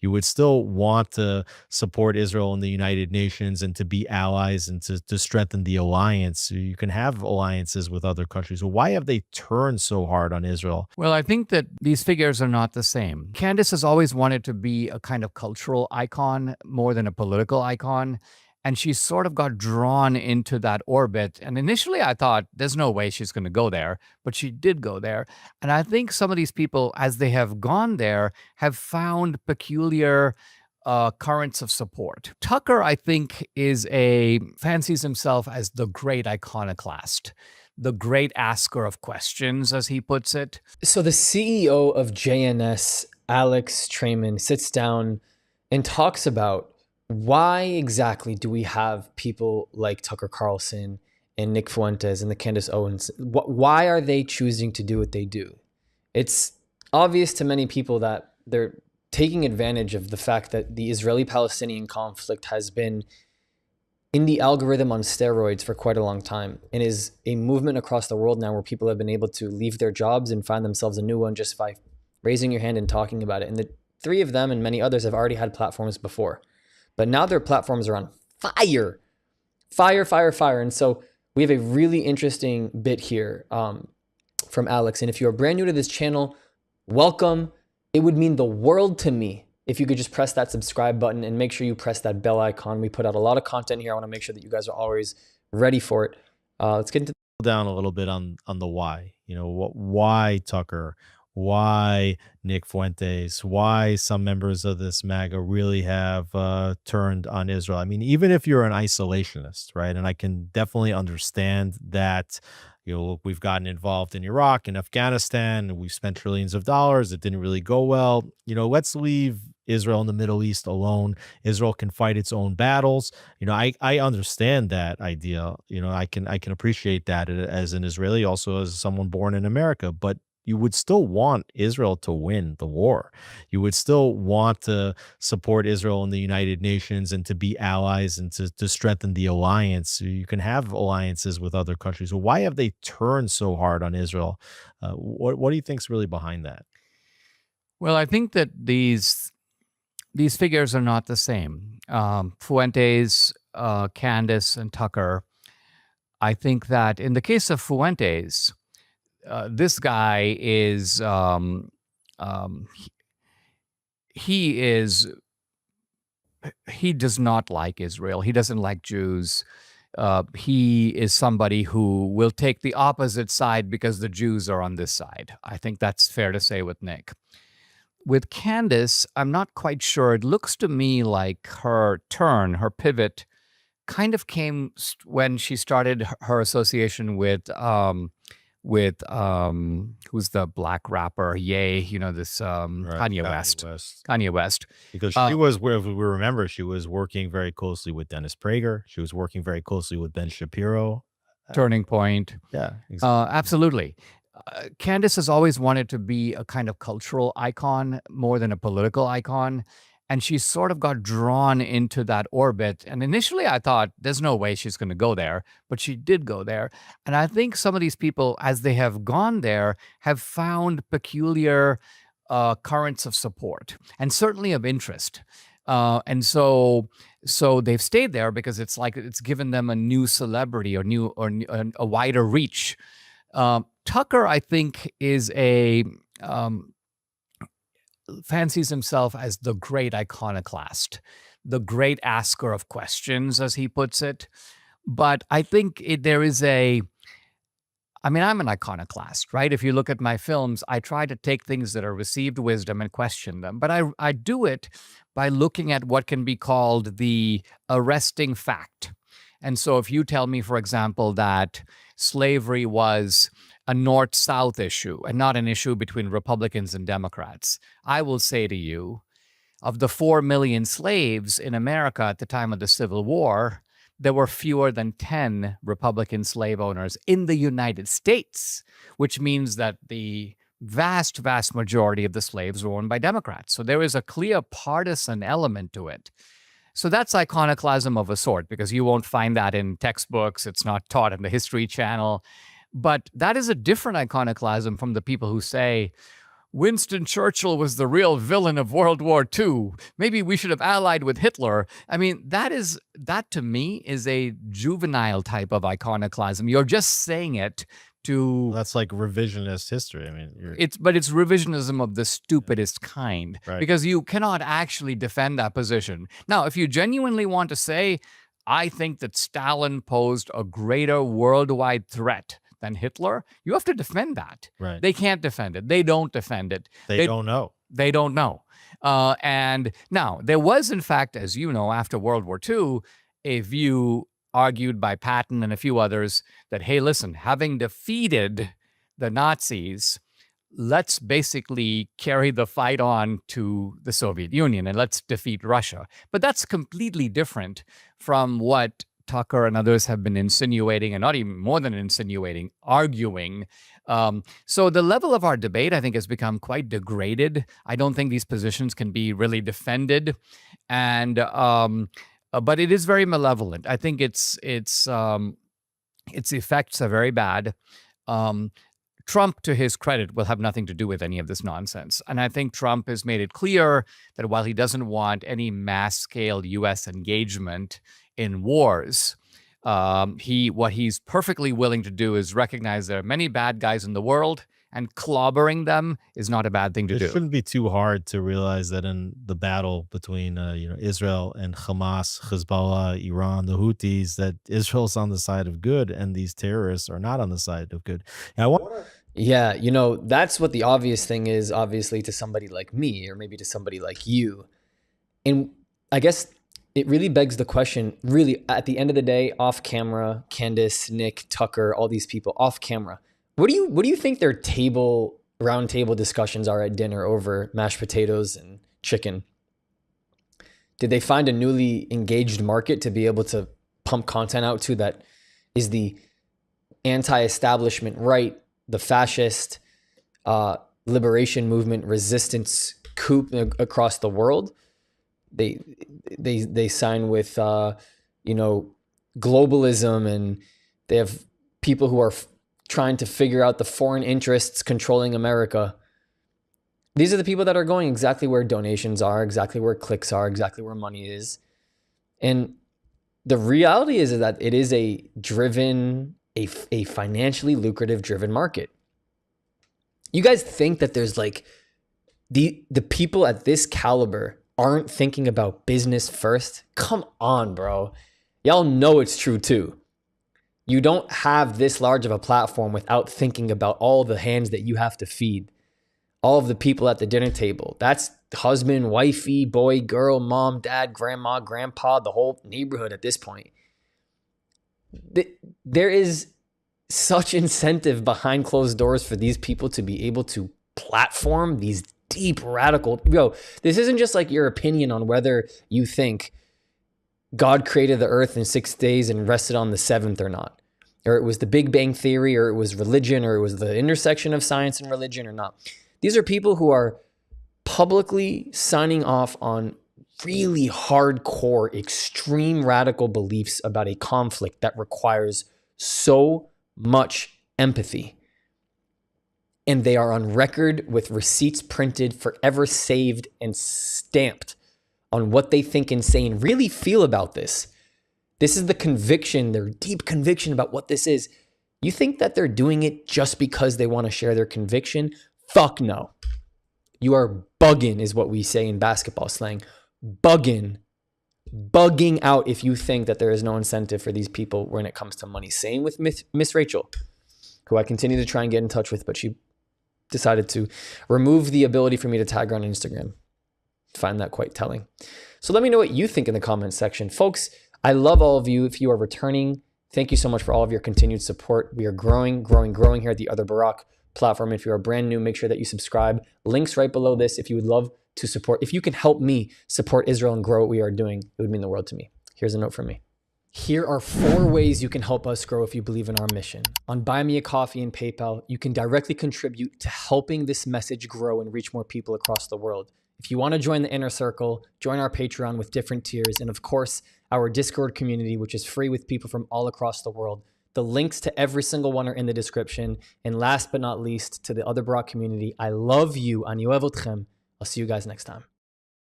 You would still want to support Israel in the United Nations and to be allies and to strengthen the alliance. So you can have alliances with other countries. So why have they turned so hard on Israel? Well, I think that these figures are not the same. Candace has always wanted to be a kind of cultural icon more than a political icon. And she sort of got drawn into that orbit. And initially, I thought there's no way she's going to go there, but she did go there. And I think some of these people, as they have gone there, have found peculiar currents of support. Tucker, I think, fancies himself as the great iconoclast, the great asker of questions, as he puts it. So the CEO of JNS, Alex Trayman, sits down and talks about why exactly do we have people like Tucker Carlson and Nick Fuentes and the Candace Owens? Why are they choosing to do what they do? It's obvious to many people that they're taking advantage of the fact that the Israeli-Palestinian conflict has been in the algorithm on steroids for quite a long time and is a movement across the world now where people have been able to leave their jobs and find themselves a new one just by raising your hand and talking about it. And the three of them and many others have already had platforms before. But now their platforms are on fire. Fire. And so we have a really interesting bit here from Alex. And if you are brand new to this channel, welcome. It would mean the world to me if you could just press that subscribe button and make sure you press that bell icon. We put out a lot of content here. I want to make sure that you guys are always ready for it. Let's get into down a little bit on the why. Why Tucker? Why Nick Fuentes, why some members of this MAGA really have turned on Israel. I mean, even if you're an isolationist, right? And I can definitely understand that, look, we've gotten involved in Iraq and Afghanistan, and we've spent trillions of dollars. It didn't really go well. Let's leave Israel in the Middle East alone. Israel can fight its own battles. I understand that idea. I can appreciate that as an Israeli, also as someone born in America, but you would still want Israel to win the war. You would still want to support Israel in the United Nations and to be allies and to strengthen the alliance. So you can have alliances with other countries. So why have they turned so hard on Israel? What do you think is really behind that? Well, I think that these figures are not the same. Fuentes, Candace, and Tucker. I think that in the case of Fuentes, this guy is he does not like Israel. He doesn't like Jews. He is somebody who will take the opposite side because the Jews are on this side. I think that's fair to say with Nick. With Candace, I'm not quite sure. It looks to me like her pivot, kind of came when she started her association with who's the black rapper? Ye, this Kanye West. Kanye West. Because she was, where we remember, she was working very closely with Dennis Prager. She was working very closely with Ben Shapiro. Turning Point. Yeah, exactly. Absolutely. Candace has always wanted to be a kind of cultural icon more than a political icon. And she sort of got drawn into that orbit. And initially, I thought there's no way she's going to go there, but she did go there. And I think some of these people, as they have gone there, have found peculiar currents of support and certainly of interest. And so they've stayed there because it's like it's given them a new celebrity or a wider reach. Tucker, I think, fancies himself as the great iconoclast, the great asker of questions, as he puts it. But I think I'm an iconoclast, right? If you look at my films, I try to take things that are received wisdom and question them. But I do it by looking at what can be called the arresting fact. And so if you tell me, for example, that slavery was a North-South issue and not an issue between Republicans and Democrats, I will say to you, of the 4 million slaves in America at the time of the Civil War, there were fewer than 10 Republican slave owners in the United States, which means that the vast, vast majority of the slaves were owned by Democrats. So there is a clear partisan element to it. So that's iconoclasm of a sort, because you won't find that in textbooks. It's not taught in the History Channel. But that is a different iconoclasm from the people who say, Winston Churchill was the real villain of World War II. Maybe we should have allied with Hitler. I mean, that to me is a juvenile type of iconoclasm. You're just saying it to That's like revisionist history. I mean, but it's revisionism of the stupidest kind, right. because you cannot actually defend that position. Now, if you genuinely want to say, I think that Stalin posed a greater worldwide threat than Hitler, you have to defend that. Right. They can't defend it. They don't defend it. They don't know. They don't know. And now, there was, in fact, as you know, after World War II, a view argued by Patton and a few others that, hey, listen, having defeated the Nazis, let's basically carry the fight on to the Soviet Union and let's defeat Russia. But that's completely different from what Tucker and others have been insinuating, and not even more than insinuating, arguing. So the level of our debate, I think, has become quite degraded. I don't think these positions can be really defended. And but it is very malevolent. I think its effects are very bad. Trump, to his credit, will have nothing to do with any of this nonsense. And I think Trump has made it clear that while he doesn't want any mass-scale U.S. engagement in wars, what he's perfectly willing to do is recognize there are many bad guys in the world, and clobbering them is not a bad thing to It do. shouldn't be too hard to realize that in the battle between Israel and Hamas, Hezbollah, Iran, the Houthis, that Israel's on the side of good and these terrorists are not on the side of good. And Yeah, that's what the obvious thing is, obviously, to somebody like me, or maybe to somebody like you. And I guess it really begs the question, really, at the end of the day, off camera, Candace, Nick, Tucker, all these people off camera, what do you think their round table discussions are at dinner over mashed potatoes and chicken? Did they find a newly engaged market to be able to pump content out to that is the anti-establishment right, the fascist liberation movement resistance coup across the world? They sign with globalism, and they have people who are trying to figure out the foreign interests controlling America. These are the people that are going exactly where donations are, exactly where clicks are, exactly where money is. And the reality is that it is a financially lucrative driven market. You guys think that there's like the people at this caliber aren't thinking about business first? Come on, bro. Y'all know it's true too. You don't have this large of a platform without thinking about all the hands that you have to feed, all of the people at the dinner table. That's husband, wifey, boy, girl, mom, dad, grandma, grandpa, the whole neighborhood at this point. There is such incentive behind closed doors for these people to be able to platform these deep radical. This isn't just like your opinion on whether you think God created the earth in 6 days and rested on the seventh or not, or it was the Big Bang Theory, or it was religion, or it was the intersection of science and religion or not. These are people who are publicly signing off on really hardcore, extreme radical beliefs about a conflict that requires so much empathy. And they are on record with receipts printed, forever saved and stamped on what they think and say and really feel about this. This is the conviction, their deep conviction about what this is. You think that they're doing it just because they want to share their conviction? Fuck no. You are bugging, is what we say in basketball slang. Bugging out if you think that there is no incentive for these people when it comes to money. Same with Miss Rachel, who I continue to try and get in touch with, but she decided to remove the ability for me to tag her on Instagram. Find that quite telling. So let me know what you think in the comments section. Folks, I love all of you. If you are returning, thank you so much for all of your continued support. We are growing here at the Other Barack platform. If you are brand new, make sure that you subscribe. Links right below this if you would love to support. If you can help me support Israel and grow what we are doing, it would mean the world to me. Here's a note from me. Here are 4 ways you can help us grow if you believe in our mission. On Buy Me a Coffee and PayPal, you can directly contribute to helping this message grow and reach more people across the world. If you want to join the inner circle, join our Patreon with different tiers, and of course, our Discord community, which is free with people from all across the world. The links to every single one are in the description. And last but not least, to the other Barack community, I love you. Ani ohev otchem. I'll see you guys next time.